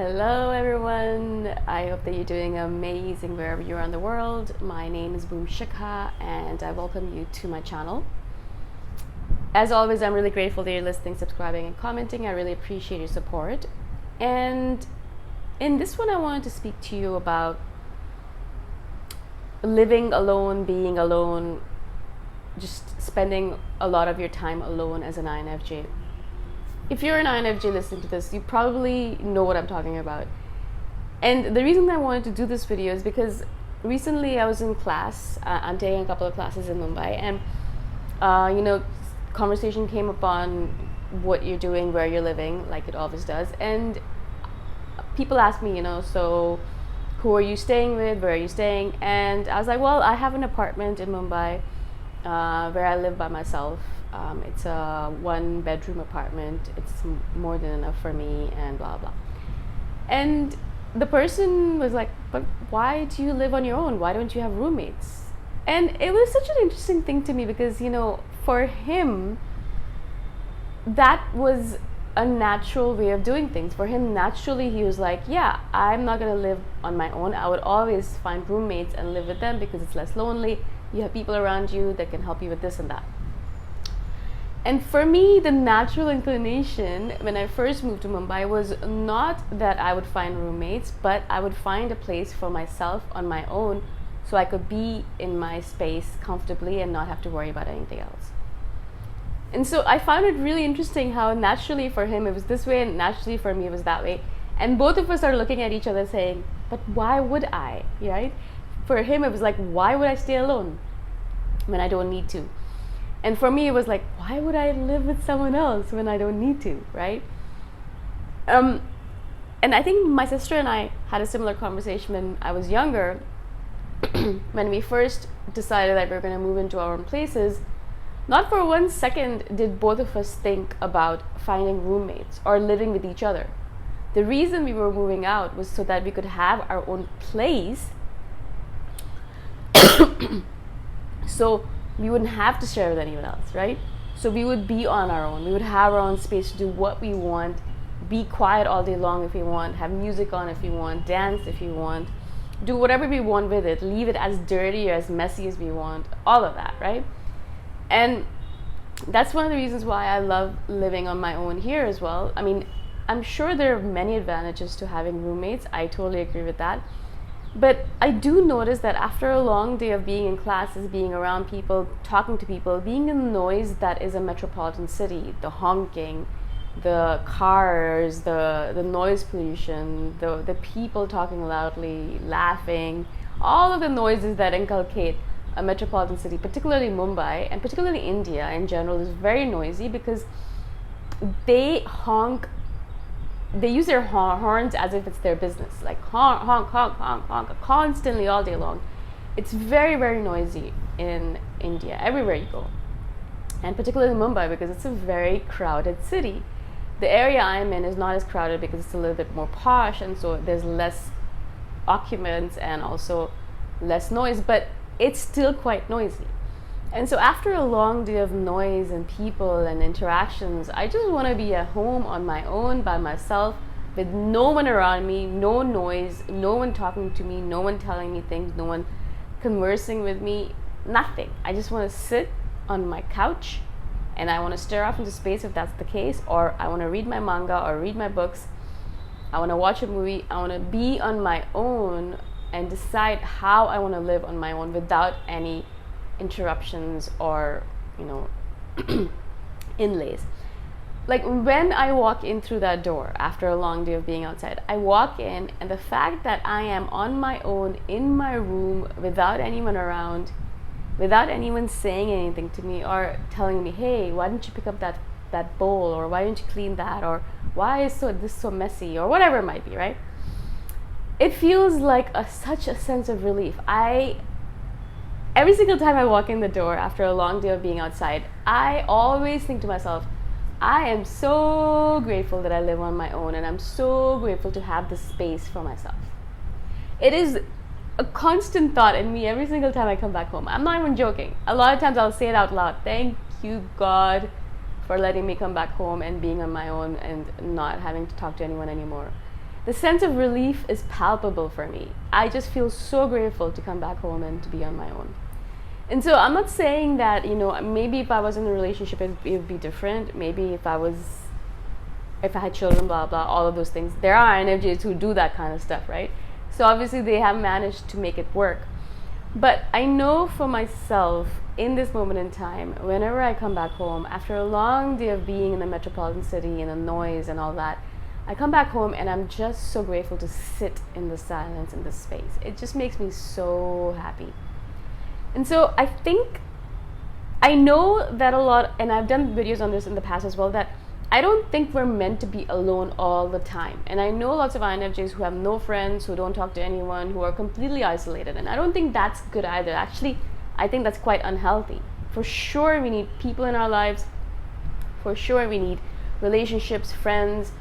Hello everyone, I hope that you're doing amazing wherever you are in the world. My name is Shikha and I welcome you to my channel. As always, I'm really grateful that you're listening, subscribing and commenting. I really appreciate your support. And in this one I wanted to speak to you about living alone, being alone, just spending a lot of your time alone as an INFJ. If you're an INFJ listening to this, you probably know what I'm talking about. And the reason I wanted to do this video is because recently I was in class. I'm taking a couple of classes in Mumbai, and conversation came upon what you're doing, where you're living, like it always does. And people ask me, so who are you staying with? Where are you staying? And I was like, well, I have an apartment in Mumbai where I live by myself. It's a 1-bedroom apartment. It's more than enough for me and blah blah. And the person was like, but why do you live on your own? Why don't you have roommates? And it was such an interesting thing to me because, for him, that was a natural way of doing things. For him, naturally, he was like, yeah, I'm not going to live on my own. I would always find roommates and live with them because it's less lonely. You have people around you that can help you with this and that. And for me, the natural inclination when I first moved to Mumbai was not that I would find roommates, but I would find a place for myself on my own so I could be in my space comfortably and not have to worry about anything else. And so I found it really interesting how naturally for him it was this way and naturally for me it was that way. And both of us are looking at each other saying, but why would I, right? For him it was like, why would I stay alone when I don't need to? And for me, it was like, why would I live with someone else when I don't need to, right? And I think my sister and I had a similar conversation when I was younger. When we first decided that we were going to move into our own places, not for 1 second did both of us think about finding roommates or living with each other. The reason we were moving out was so that we could have our own place. So we wouldn't have to share with anyone else, right? So we would be on our own. We would have our own space to do what we want, be quiet all day long if we want, have music on if we want, dance if we want, do whatever we want with it, leave it as dirty or as messy as we want, all of that, right? And that's one of the reasons why I love living on my own here as well. I mean, I'm sure there are many advantages to having roommates. I totally agree with that. But I do notice that after a long day of being in classes, being around people, talking to people, being in the noise that is a metropolitan city, the honking, the cars, the noise pollution, the people talking loudly, laughing, all of the noises that inculcate a metropolitan city, particularly Mumbai and particularly India in general, is very noisy because they honk. They use their horns as if it's their business, like honk, honk, honk, honk, honk, constantly all day long. It's very, very noisy in India, everywhere you go. And particularly in Mumbai because it's a very crowded city. The area I'm in is not as crowded because it's a little bit more posh, and so there's less occupants and also less noise, but it's still quite noisy. And so after a long day of noise and people and interactions, I just want to be at home on my own by myself with no one around me, no noise, no one talking to me, no one telling me things, no one conversing with me, nothing. I just want to sit on my couch and I want to stare off into space if that's the case, or I want to read my manga or read my books. I want to watch a movie. I want to be on my own and decide how I want to live on my own without any interruptions or inlays. Like when I walk in through that door after a long day of being outside, I walk in and the fact that I am on my own in my room without anyone around, without anyone saying anything to me or telling me, hey, why didn't you pick up that bowl, or why didn't you clean that, or why is this so messy, or whatever it might be, right? It feels like such a sense of relief. Every single time I walk in the door after a long day of being outside, I always think to myself, I am so grateful that I live on my own, and I'm so grateful to have this space for myself. It is a constant thought in me every single time I come back home. I'm not even joking. A lot of times I'll say it out loud. Thank you, God, for letting me come back home and being on my own and not having to talk to anyone anymore. the sense of relief is palpable for me. I just feel so grateful to come back home and to be on my own. And so I'm not saying that, maybe if I was in a relationship, it would be different. Maybe if I had children, blah, blah, all of those things. There are INFJs who do that kind of stuff, right? So obviously they have managed to make it work. But I know for myself, in this moment in time, whenever I come back home, after a long day of being in the metropolitan city and the noise and all that, I come back home and I'm just so grateful to sit in the silence in this space. It just makes me so happy. And so I know that a lot, and I've done videos on this in the past as well, that I don't think we're meant to be alone all the time. And I know lots of INFJs who have no friends, who don't talk to anyone, who are completely isolated. And I don't think that's good either. Actually, I think that's quite unhealthy. For sure, we need people in our lives. For sure, we need relationships, friends,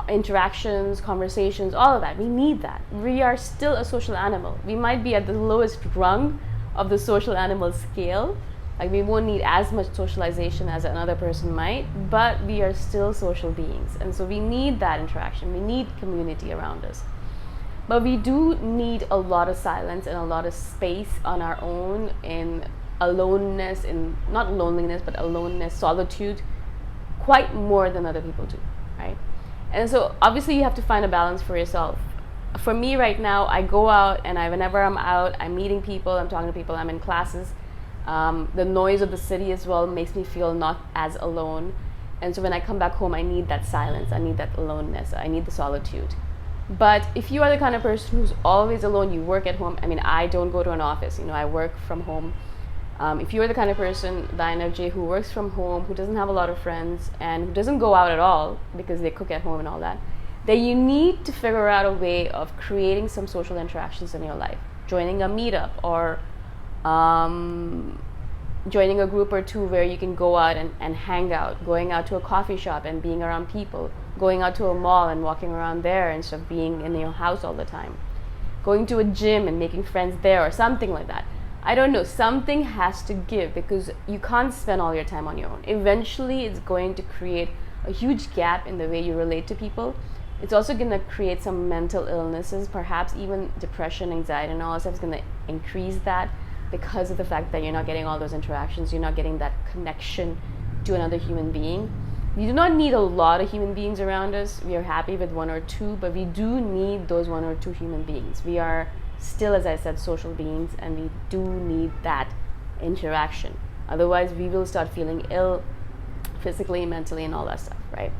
interactions, conversations, all of that. We need that. We are still a social animal. We might be at the lowest rung of the social animal scale. Like, we won't need as much socialization as another person might, but we are still social beings. And so we need that interaction. We need community around us. But we do need a lot of silence and a lot of space on our own, in aloneness, in not loneliness, but aloneness, solitude, quite more than other people do, right? And so obviously you have to find a balance for yourself. For me right now, I go out and whenever I'm out, I'm meeting people, I'm talking to people, I'm in classes. The noise of the city as well makes me feel not as alone. And so when I come back home, I need that silence, I need that aloneness, I need the solitude. But if you are the kind of person who's always alone, you work at home. I mean, I don't go to an office, I work from home. If you're the kind of person, the INFJ, who works from home, who doesn't have a lot of friends, and who doesn't go out at all because they cook at home and all that, then you need to figure out a way of creating some social interactions in your life. Joining a meetup, or joining a group or two where you can go out and hang out, going out to a coffee shop and being around people, going out to a mall and walking around there instead of being in your house all the time, going to a gym and making friends there or something like that. I don't know, something has to give, because you can't spend all your time on your own. Eventually it's going to create a huge gap in the way you relate to people. It's also going to create some mental illnesses, perhaps even depression, anxiety, and all that stuff is going to increase that, because of the fact that you're not getting all those interactions, you're not getting that connection to another human being. We do not need a lot of human beings around us. We are happy with one or two, but we do need those one or two human beings. We are still, as I said, social beings, and we do need that interaction. Otherwise, we will start feeling ill physically, mentally, and all that stuff, right?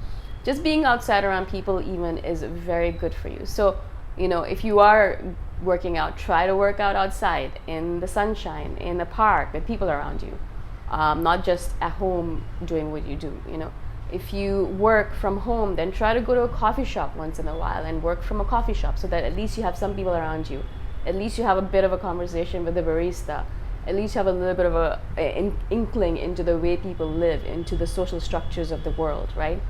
Just being outside around people even is very good for you. So, if you are working out, try to work out outside in the sunshine, in the park, with people around you, not just at home doing what you do. If you work from home, then try to go to a coffee shop once in a while and work from a coffee shop, so that at least you have some people around you. At least you have a bit of a conversation with the barista. At least you have a little bit of an inkling into the way people live, into the social structures of the world, right?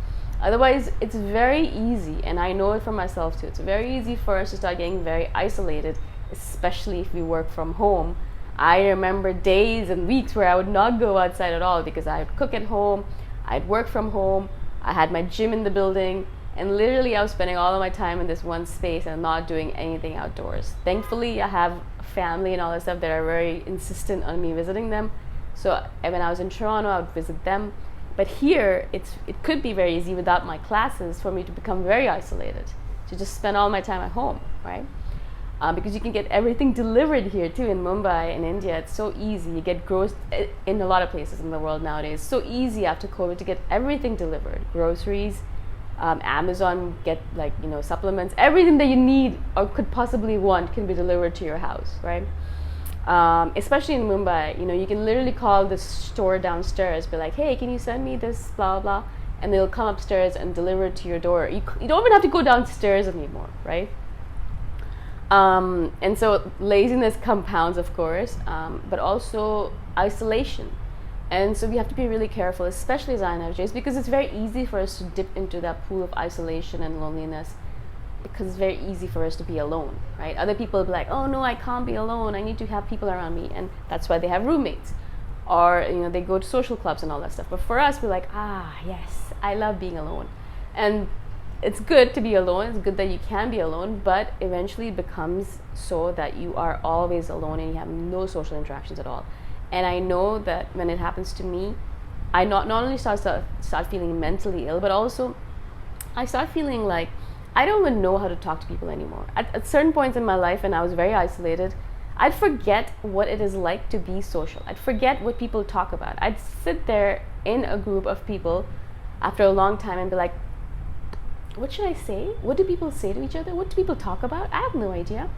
Otherwise, it's very easy, and I know it for myself too, it's very easy for us to start getting very isolated, especially if we work from home. I remember days and weeks where I would not go outside at all, because I would cook at home, I'd work from home, I had my gym in the building, and literally I was spending all of my time in this one space and not doing anything outdoors. Thankfully, I have a family and all that stuff that are very insistent on me visiting them. So when I was in Toronto, I would visit them. But here, it could be very easy without my classes for me to become very isolated, to just spend all my time at home, right? Because you can get everything delivered here too. In Mumbai, in India, it's so easy. You get in a lot of places in the world nowadays. So easy after COVID to get everything delivered. Groceries, Amazon, get supplements, everything that you need or could possibly want can be delivered to your house, right? Especially in Mumbai, you can literally call the store downstairs, be like, hey, can you send me this, blah, blah, and they'll come upstairs and deliver it to your door. You don't even have to go downstairs anymore, right? And so laziness compounds, of course, but also isolation. And so we have to be really careful, especially as INFJs, because it's very easy for us to dip into that pool of isolation and loneliness, because it's very easy for us to be alone, right? Other people will be like, oh no, I can't be alone, I need to have people around me, and that's why they have roommates, or they go to social clubs and all that stuff. But for us, we're like, yes, I love being alone. And it's good to be alone. It's good that you can be alone, but eventually it becomes so that you are always alone and you have no social interactions at all. And I know that when it happens to me, I not only start feeling mentally ill, but also I start feeling like I don't even know how to talk to people anymore. At certain points in my life, when I was very isolated, I'd forget what it is like to be social. I'd forget what people talk about. I'd sit there in a group of people after a long time and be like, what should I say? What do people say to each other? What do people talk about? I have no idea.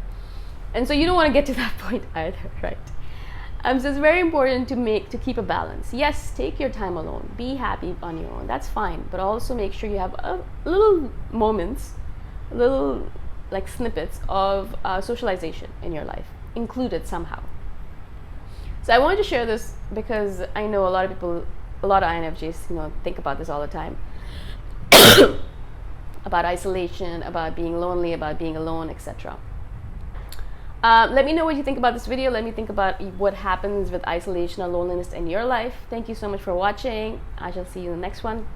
And so you don't want to get to that point either, right? So it's very important to keep a balance. Yes, take your time alone. Be happy on your own. That's fine. But also make sure you have little moments, little like snippets of socialization in your life included somehow. So I wanted to share this because I know a lot of people, a lot of INFJs, think about this all the time. About isolation, about being lonely, about being alone, etc. Let me know what you think about this video. Let me think about what happens with isolation or loneliness in your life. Thank you so much for watching. I shall see you in the next one.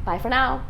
Bye for now.